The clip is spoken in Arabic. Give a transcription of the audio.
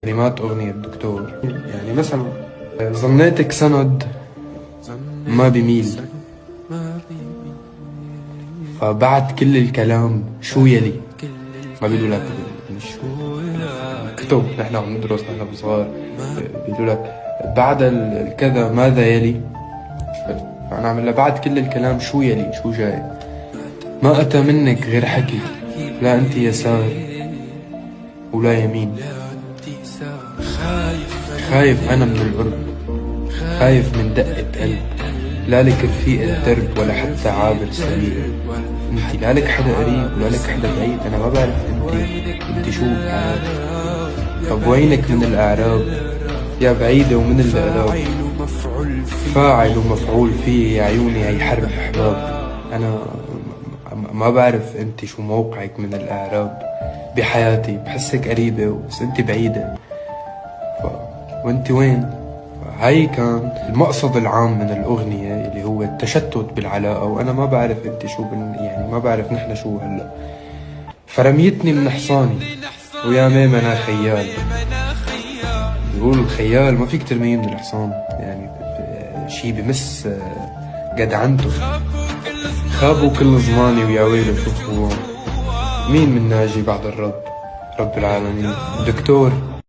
كلمات أغنية دكتور. يعني مثلا ظنيتك سند ما بيميل، فبعد كل الكلام شو يلي. ما بيقولوا لك مش كتب، نحن عم ندرس نحن بصغار بيقولوا لك بعد الكذا ماذا يلي. أنا عم بعد كل الكلام شو يلي، شو جاي. ما أتى منك غير حكي، لا أنت يسار ولا يمين. خايف أنا من القرب، خايف من دقة قلب، لا لك رفيق الدرب ولا حتى عابر سبيل. انت لا لك حدا قريب ولا لك حدا بعيد. انا ما بعرف انت شو بحالك. طب وينك من الاعراب يا بعيدة ومن القراب. فاعل ومفعول في يا عيوني هي حرب احباب. انا ما بعرف انت شو موقعك من الاعراب بحياتي. بحسك قريبة بس انت بعيدة. وانت وين؟ هاي كان المقصد العام من الأغنية اللي هو التشتت بالعلاقة. وأنا ما بعرف أنت شو يعني ما بعرف نحن شو هلأ. فرميتني من حصاني ويا ميم أنا خيال. بيقول الخيال ما فيك ترميه من الحصان، يعني شي بمس جدعنته. خابوا كل زماني ويا ويله شو خوان. مين من ناجي بعد الرب، رب العالمين. دكتور